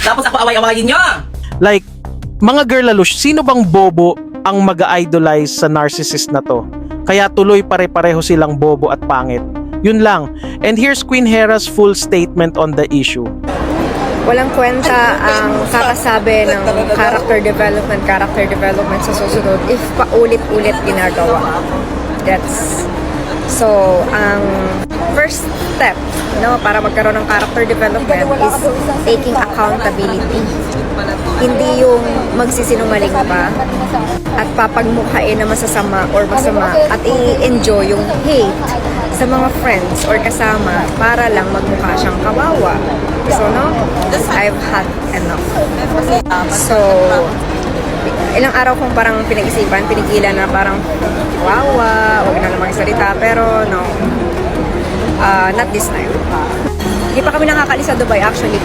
Tapos ako away-awayin nyo. Like, mga girlalush, sino bang bobo ang mag-idolize sa narcissist na to? Kaya tuloy pare-pareho silang bobo at pangit. Yun lang. And here's Queen Hera's full statement on the issue. Walang kwenta ang kakasabi ng character development sa susunod if paulit-ulit ginagawa. So, ang first step para magkaroon ng character development is taking accountability. Hindi yung magsisinungaling pa at papagmukhain na masasama or masama at i-enjoy yung hate sa mga friends or kasama para lang magmukha siyang kawawa. So, I've had enough. So, ilang araw kong parang pinag-isipan, pinigilan na parang wawa, huwag na namang salita, pero not this time. Hindi pa kami nakakalis sa Dubai actually.